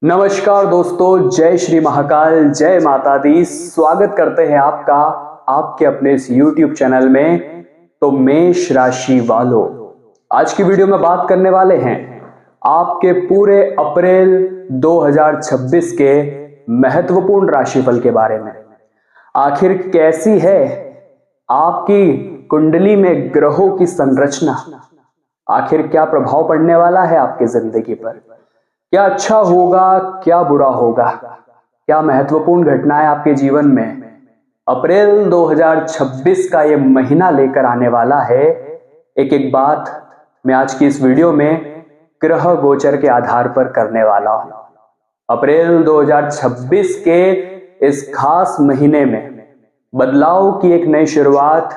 नमस्कार दोस्तों, जय श्री महाकाल, जय माता दी। स्वागत करते हैं आपका आपके अपने इस YouTube चैनल में। तो मेष राशि वालों, आज की वीडियो में बात करने वाले हैं आपके पूरे अप्रैल 2026 के महत्वपूर्ण राशिफल के बारे में। आखिर कैसी है आपकी कुंडली में ग्रहों की संरचना, आखिर क्या प्रभाव पड़ने वाला है आपकी जिंदगी पर, क्या अच्छा होगा, क्या बुरा होगा, क्या महत्वपूर्ण घटनाएं आपके जीवन में अप्रैल 2026 का ये महीना लेकर आने वाला है। एक एक बात मैं आज की इस वीडियो में ग्रह गोचर के आधार पर करने वाला हूं। अप्रैल 2026 के इस खास महीने में बदलाव की एक नई शुरुआत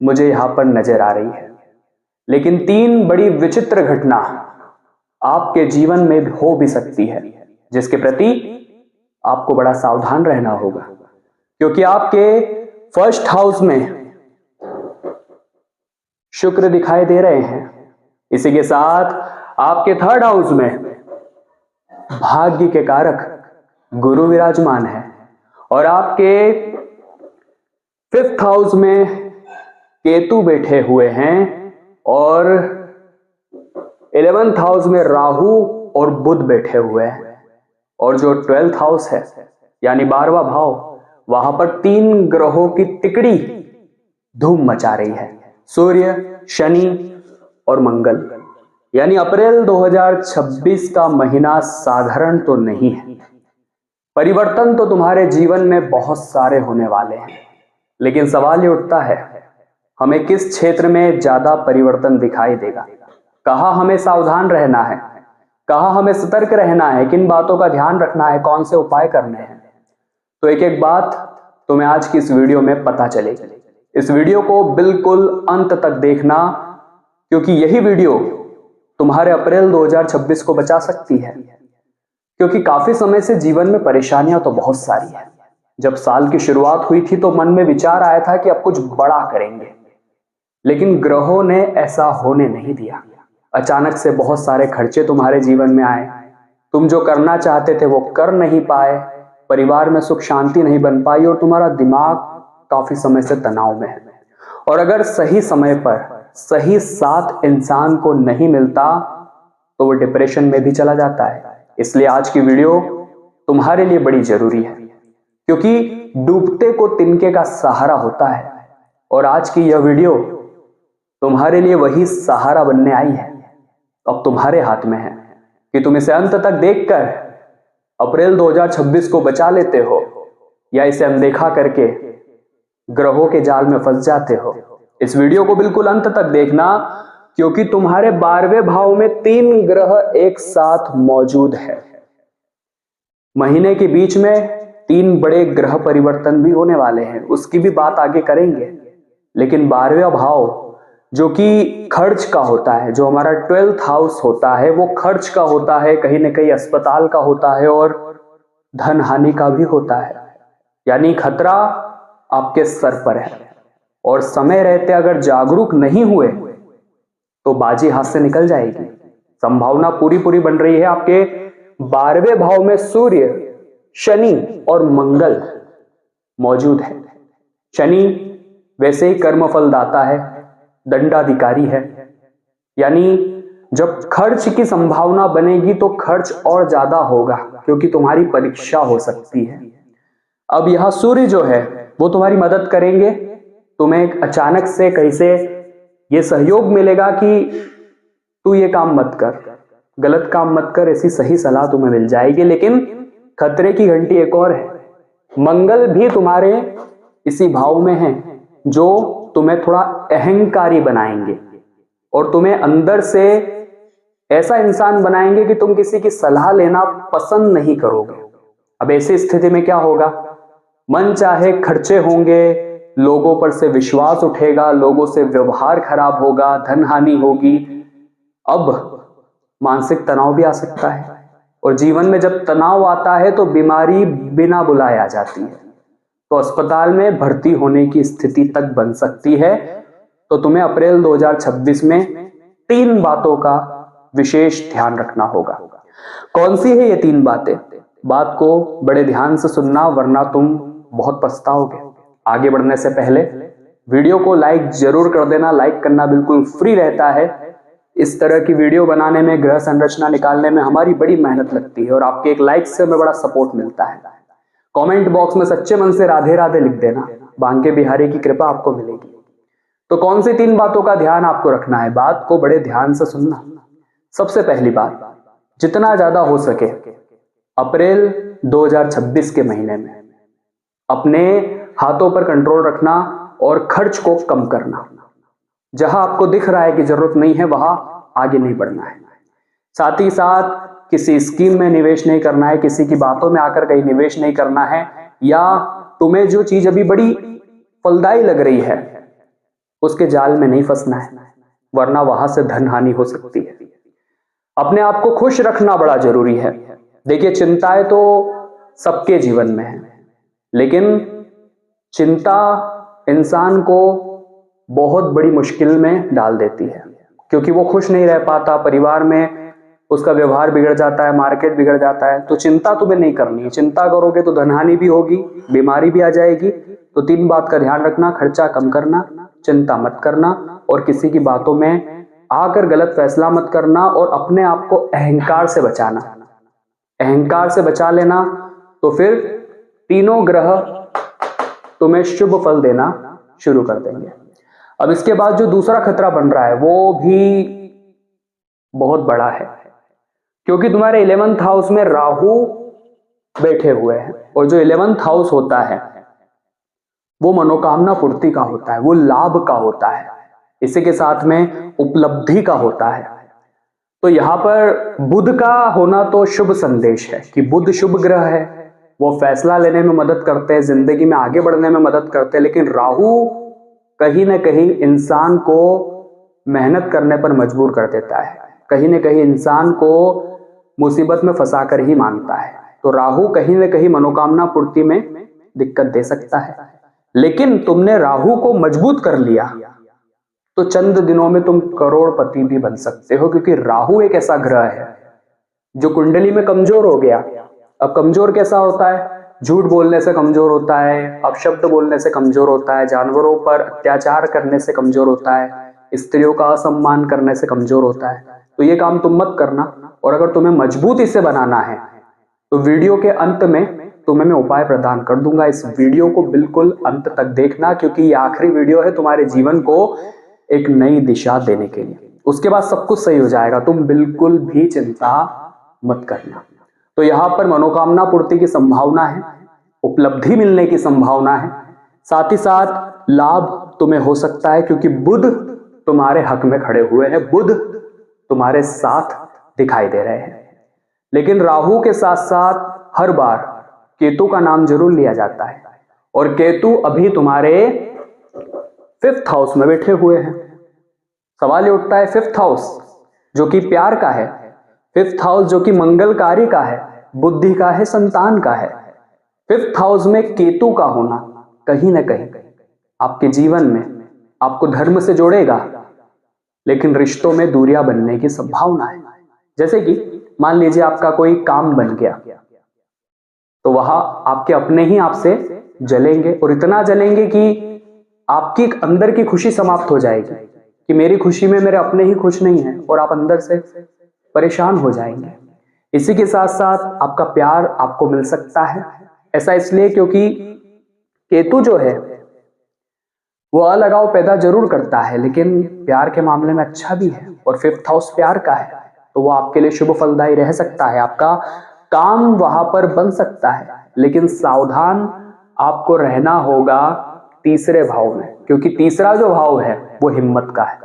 मुझे यहां पर नजर आ रही है, लेकिन तीन बड़ी विचित्र घटना आपके जीवन में हो भी सकती है, जिसके प्रति आपको बड़ा सावधान रहना होगा, क्योंकि आपके फर्स्ट हाउस में शुक्र दिखाई दे रहे हैं। इसी के साथ आपके थर्ड हाउस में भाग्य के कारक गुरु विराजमान है और आपके फिफ्थ हाउस में केतु बैठे हुए हैं और 11th हाउस में राहु और बुध बैठे हुए हैं। और जो 12th हाउस है यानी 12वां भाव, वहां पर तीन ग्रहों की तिकड़ी धूम मचा रही है, सूर्य, शनि और मंगल। यानी अप्रैल 2026 का महीना साधारण तो नहीं है। परिवर्तन तो तुम्हारे जीवन में बहुत सारे होने वाले हैं, लेकिन सवाल ये उठता है, हमें किस क्षेत्र में ज्यादा परिवर्तन दिखाई देगा, कहाँ हमें सावधान रहना है, कहाँ हमें सतर्क रहना है, किन बातों का ध्यान रखना है, कौन से उपाय करने हैं। तो एक एक बात तुम्हें आज की इस वीडियो में पता चलेगी। इस वीडियो को बिल्कुल अंत तक देखना, क्योंकि यही वीडियो तुम्हारे अप्रैल 2026 को बचा सकती है। क्योंकि काफी समय से जीवन में परेशानियां तो बहुत सारी है। जब साल की शुरुआत हुई थी तो मन में विचार आया था कि अब कुछ बड़ा करेंगे, लेकिन ग्रहों ने ऐसा होने नहीं दिया। अचानक से बहुत सारे खर्चे तुम्हारे जीवन में आए, तुम जो करना चाहते थे वो कर नहीं पाए, परिवार में सुख शांति नहीं बन पाई और तुम्हारा दिमाग काफी समय से तनाव में है। और अगर सही समय पर सही साथ इंसान को नहीं मिलता तो वो डिप्रेशन में भी चला जाता है। इसलिए आज की वीडियो तुम्हारे लिए बड़ी जरूरी है, क्योंकि डूबते को तिनके का सहारा होता है। और आज की यह वीडियो तुम्हारे लिए वही सहारा बनने आई है। अब तुम्हारे हाथ में है कि तुम इसे अंत तक देखकर अप्रैल 2026 को बचा लेते हो या इसे अनदेखा करके ग्रहों के जाल में फंस जाते हो। इस वीडियो को बिल्कुल अंत तक देखना, क्योंकि तुम्हारे 12वें भाव में तीन ग्रह एक साथ मौजूद है। महीने के बीच में तीन बड़े ग्रह परिवर्तन भी होने वाले हैं, उसकी भी बात आगे करेंगे। लेकिन 12वां भाव जो कि खर्च का होता है, जो हमारा 12th हाउस होता है, वो खर्च का होता है, कहीं ना कहीं अस्पताल का होता है और धन हानि का भी होता है। यानी खतरा आपके सर पर है और समय रहते अगर जागरूक नहीं हुए तो बाजी हाथ से निकल जाएगी। संभावना पूरी पूरी बन रही है। आपके 12वें भाव में सूर्य, शनि और मंगल मौजूद है। शनि वैसे ही कर्मफल दाता है, दंडाधिकारी है। यानी जब खर्च की संभावना बनेगी तो खर्च और ज्यादा होगा, क्योंकि तुम्हारी परीक्षा हो सकती है। अब यह सूर्य जो है वो तुम्हारी मदद करेंगे। तुम्हें अचानक से कहीं से ये सहयोग मिलेगा कि तू ये काम मत कर, गलत काम मत कर, ऐसी सही सलाह तुम्हें मिल जाएगी। लेकिन खतरे की घंटी एक और है, मंगल भी तुम्हारे इसी भाव में है, जो तुम्हें थोड़ा अहंकारी बनाएंगे और तुम्हें अंदर से ऐसा इंसान बनाएंगे कि तुम किसी की सलाह लेना पसंद नहीं करोगे। अब ऐसी स्थिति में क्या होगा, मन चाहे खर्चे होंगे, लोगों पर से विश्वास उठेगा, लोगों से व्यवहार खराब होगा, धन हानि होगी। अब मानसिक तनाव भी आ सकता है, और जीवन में जब तनाव आता है तो बीमारी बिना बुलाए आ जाती है, तो अस्पताल में भर्ती होने की स्थिति तक बन सकती है। तो तुम्हें अप्रैल 2026 में तीन बातों का विशेष ध्यान रखना होगा। कौन सी है ये 3 बातें? बात को बड़े ध्यान से सुनना, वरना तुम बहुत पछताओगे। आगे बढ़ने से पहले वीडियो को लाइक जरूर कर देना। लाइक करना बिल्कुल फ्री रहता है। इस तरह की वीडियो बनाने में, ग्रह संरचना निकालने में हमारी बड़ी मेहनत लगती है और आपके एक लाइक से हमें बड़ा सपोर्ट मिलता है। कमेंट बॉक्स में सच्चे मन से राधे राधे लिख देना, बांके बिहारी की कृपा आपको मिलेगी। तो कौन सी 3 बातों का ध्यान आपको रखना है? बात को बड़े ध्यान से सुनना। सबसे पहली बात, जितना ज्यादा हो सके अप्रैल 2026 के महीने में अपने हाथों पर कंट्रोल रखना और खर्च को कम करना। जहां आपको दिख रहा है कि जरूरत नहीं है, वहां आगे नहीं बढ़ना है। साथ ही साथ किसी स्कीम में निवेश नहीं करना है, किसी की बातों में आकर कहीं निवेश नहीं करना है, या तुम्हें जो चीज अभी बड़ी फलदायी लग रही है उसके जाल में नहीं फंसना है, वरना वहां से धन हानि हो सकती है। अपने आप को खुश रखना बड़ा जरूरी है। देखिए, चिंताएं तो सबके जीवन में है, लेकिन चिंता इंसान को बहुत बड़ी मुश्किल में डाल देती है, क्योंकि वो खुश नहीं रह पाता, परिवार में उसका व्यवहार बिगड़ जाता है, मार्केट बिगड़ जाता है। तो चिंता तुम्हें नहीं करनी है। चिंता करोगे तो धनहानि भी होगी, बीमारी भी आ जाएगी। तो 3 बात का ध्यान रखना, खर्चा कम करना, चिंता मत करना, और किसी की बातों में आकर गलत फैसला मत करना, और अपने आप को अहंकार से बचाना। अहंकार से बचा लेना तो फिर तीनों ग्रह तुम्हें शुभ फल देना शुरू कर देंगे। अब इसके बाद जो दूसरा खतरा बन रहा है वो भी बहुत बड़ा है, क्योंकि तुम्हारे 11th हाउस में राहु बैठे हुए हैं, और जो 11th हाउस होता है वो मनोकामना पूर्ति का होता है, वो लाभ का होता है, इसी के साथ में उपलब्धि का होता है। तो यहां पर बुध का होना तो शुभ संदेश है कि बुध शुभ ग्रह है, वो फैसला लेने में मदद करते हैं, जिंदगी में आगे बढ़ने में मदद करते हैं। लेकिन राहु कहीं ना कहीं इंसान को मेहनत करने पर मजबूर कर देता है, कहीं ना कहीं इंसान को मुसीबत में फंसा कर ही मानता है। तो राहु कहीं ना कहीं मनोकामना पूर्ति में दिक्कत दे सकता है। लेकिन तुमने राहु को मजबूत कर लिया तो चंद दिनों में तुम करोड़पति भी बन सकते हो, क्योंकि राहु एक ऐसा ग्रह है जो कुंडली में कमजोर हो गया। अब कमजोर कैसा होता है? झूठ बोलने से कमजोर होता है, अपशब्द बोलने से कमजोर होता है, जानवरों पर अत्याचार करने से कमजोर होता है, स्त्रियों का असम्मान करने से कमजोर होता है। तो ये काम तुम मत करना। और अगर तुम्हें मजबूती से बनाना है तो वीडियो के अंत में तुम्हें मैं उपाय प्रदान कर दूंगा। इस वीडियो को बिल्कुल अंत तक देखना, क्योंकि ये आखिरी वीडियो है तुम्हारे जीवन को एक नई दिशा देने के लिए। उसके बाद सब कुछ सही हो जाएगा, तुम बिल्कुल भी चिंता मत करना। तो यहां पर मनोकामना पूर्ति की संभावना है, उपलब्धि मिलने की संभावना है, साथ ही साथ लाभ तुम्हें हो सकता है, क्योंकि बुध तुम्हारे हक में खड़े हुए हैं, बुध तुम्हारे साथ दिखाई दे रहे हैं। लेकिन राहु के साथ साथ हर बार केतु का नाम जरूर लिया जाता है, और केतु अभी तुम्हारे 5th हाउस में बैठे हुए हैं। सवाल ये उठता है, 5th हाउस जो कि प्यार का है, 5th हाउस जो कि मंगलकारी का है, बुद्धि का है, संतान का है, 5th हाउस में केतु का होना कहीं ना कहीं आपके जीवन में आपको धर्म से जोड़ेगा, लेकिन रिश्तों में दूरियां बनने की संभावना है। जैसे कि मान लीजिए आपका कोई काम बन गया, तो वहां आपके अपने ही आपसे जलेंगे, और इतना जलेंगे कि आपकी अंदर की खुशी समाप्त हो जाएगी कि मेरी खुशी में मेरे अपने ही खुश नहीं है, और आप अंदर से परेशान हो जाएंगे। इसी के साथ साथ आपका प्यार आपको मिल सकता है। ऐसा इसलिए क्योंकि केतु जो है वो अलगाव पैदा जरूर करता है, लेकिन प्यार के मामले में अच्छा भी है, और 5th हाउस प्यार का है, तो वो आपके लिए शुभ फलदायी रह सकता है। आपका काम वहां पर बन सकता है, लेकिन सावधान आपको रहना होगा 3रे भाव में, क्योंकि 3रा जो भाव है वो हिम्मत का है।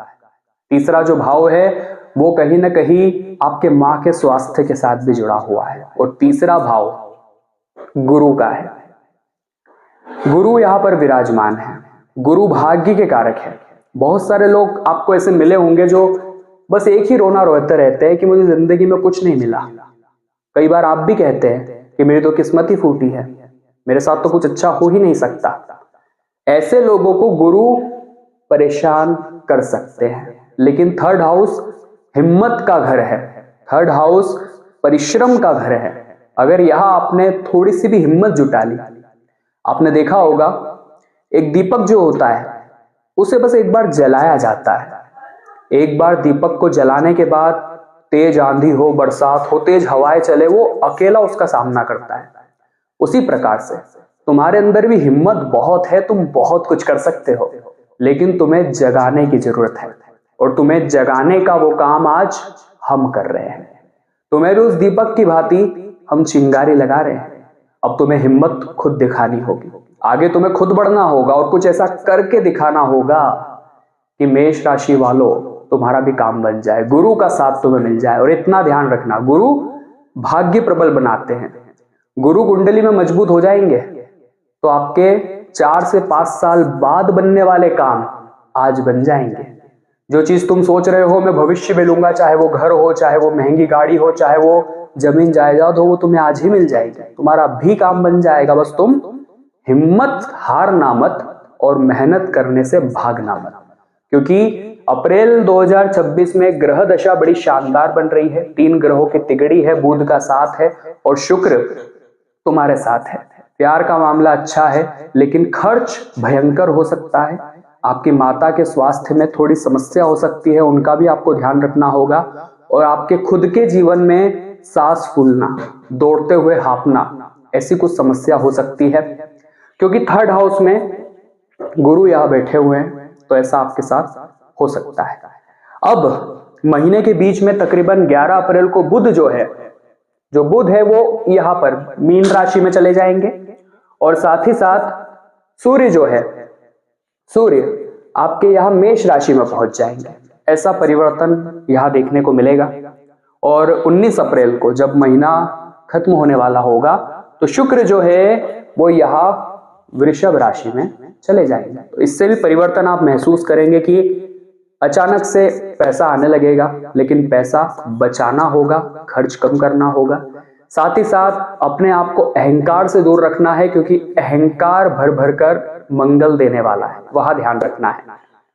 3रा जो भाव है वो कहीं ना कहीं आपके मां के स्वास्थ्य के साथ भी जुड़ा हुआ है, और 3रा भाव गुरु का है। गुरु यहां पर विराजमान है, गुरु भाग्य के कारक है। बहुत सारे लोग आपको ऐसे मिले होंगे जो बस एक ही रोना रोते रहते हैं कि मुझे जिंदगी में कुछ नहीं मिला। कई बार आप भी कहते हैं कि मेरी तो किस्मत ही फूटी है, मेरे साथ तो कुछ अच्छा हो ही नहीं सकता। ऐसे लोगों को गुरु परेशान कर सकते हैं, लेकिन 3rd हाउस हिम्मत का घर है। 3rd हाउस परिश्रम का घर है। अगर यहां आपने थोड़ी सी भी हिम्मत जुटा ली, आपने देखा होगा एक दीपक जो होता है उसे बस एक बार जलाया जाता है। एक बार दीपक को जलाने के बाद तेज आंधी हो, बरसात हो, तेज हवाएं चले, वो अकेला उसका सामना करता है। उसी प्रकार से तुम्हारे अंदर भी हिम्मत बहुत है, तुम बहुत कुछ कर सकते हो, लेकिन तुम्हें जगाने की जरूरत है। और तुम्हें जगाने का वो काम आज हम कर रहे हैं। तुम्हें भी उस दीपक की भांति हम चिंगारी लगा रहे हैं। अब तुम्हें हिम्मत खुद दिखानी होगी, आगे तुम्हें खुद बढ़ना होगा और कुछ ऐसा करके दिखाना होगा कि मेष राशि वालों तुम्हारा भी काम बन जाए, गुरु का साथ तुम्हें मिल जाए। और इतना ध्यान रखना, गुरु भाग्य प्रबल बनाते हैं। गुरु कुंडली में मजबूत हो जाएंगे तो आपके 4 से 5 साल बाद बनने वाले काम आज बन जाएंगे। जो चीज तुम सोच रहे हो मैं भविष्य में लूंगा, चाहे वो घर हो, चाहे वो महंगी गाड़ी हो, चाहे वो जमीन जायदाद हो, वो तुम्हें आज ही मिल जाएगी। तुम्हारा भी काम बन जाएगा। बस तुम हिम्मत हारना मत और मेहनत करने से भागना मत, क्योंकि अप्रैल 2026 में ग्रह दशा बड़ी शानदार बन रही है। 3 ग्रहों की तिगड़ी है, बुध का साथ है और शुक्र तुम्हारे साथ है। प्यार का मामला अच्छा है, लेकिन खर्च भयंकर हो सकता है। आपकी माता के स्वास्थ्य में थोड़ी समस्या हो सकती है, उनका भी आपको ध्यान रखना होगा। और आपके खुद के जीवन में सांस फूलना, दौड़ते हुए हांफना, ऐसी कुछ समस्या हो सकती है, क्योंकि 3rd हाउस में गुरु यहां बैठे हुए हैं, तो ऐसा आपके साथ हो सकता है। अब महीने के बीच में तकरीबन 11 अप्रैल को बुध जो बुध है वो यहां पर मीन राशि में चले जाएंगे और साथ ही साथ सूर्य आपके यहां मेष राशि में पहुंच जाएंगे। ऐसा परिवर्तन यहां देखने को मिलेगा। और 19 अप्रैल को जब महीना खत्म होने वाला होगा तो शुक्र जो है वो यहां वृषभ राशि में चले जाएंगे। तो इससे भी परिवर्तन आप महसूस करेंगे कि अचानक से पैसा आने लगेगा, लेकिन पैसा बचाना होगा, खर्च कम करना होगा। साथ ही साथ अपने आप को अहंकार से दूर रखना है, क्योंकि अहंकार भर भर कर मंगल देने वाला है, वहां ध्यान रखना है।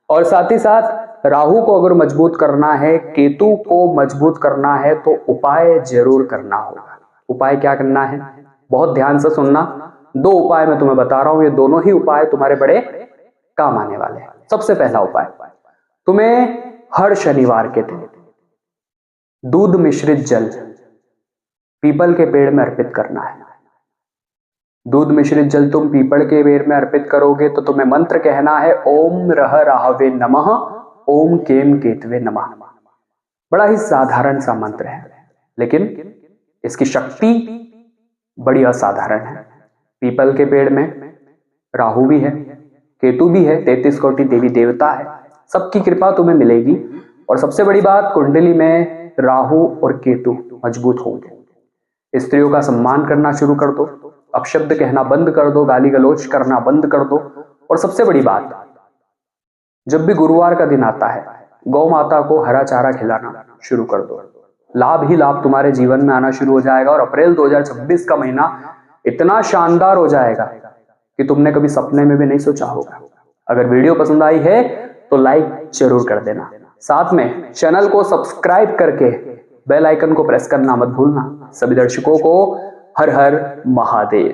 और साथ ही साथ राहु को अगर मजबूत करना है, केतु को मजबूत करना है, तो उपाय जरूर करना होगा। उपाय क्या करना है, बहुत ध्यान से सुनना। 2 उपाय मैं तुम्हें बता रहा हूं, ये दोनों ही उपाय तुम्हारे बड़े काम आने वाले हैं। सबसे पहला उपाय, तुम्हें हर शनिवार के दिन दूध मिश्रित जल पीपल के पेड़ में अर्पित करना है। दूध मिश्रित जल तुम पीपल के पेड़ में अर्पित करोगे तो तुम्हें मंत्र कहना है, ओम रह राहवे नमः, ओम केम केतवे नमः। बड़ा ही साधारण सा मंत्र है, लेकिन इसकी शक्ति बड़ी असाधारण है। पीपल के पेड़ में राहु भी है, केतु भी है, 33 कोटि देवी देवता है, सबकी कृपा तुम्हें मिलेगी। और सबसे बड़ी बात, कुंडली में राहु और केतु मजबूत होंगे। स्त्रियों का सम्मान करना शुरू कर दो, अपशब्द कहना बंद कर दो, गाली गलौज करना बंद कर दो। और सबसे बड़ी बात, जब भी गुरुवार का दिन आता है, गौ माता को हरा चारा खिलाना शुरू कर दो। लाभ ही लाभ तुम्हारे जीवन में आना शुरू हो जाएगा। और अप्रैल 2026 का महीना इतना शानदार हो जाएगा कि तुमने कभी सपने में भी नहीं सोचा होगा। अगर वीडियो पसंद आई है तो लाइक जरूर कर देना, साथ में चैनल को सब्सक्राइब करके बेल आइकन को प्रेस करना मत भूलना। सभी दर्शकों को हर हर महादेव।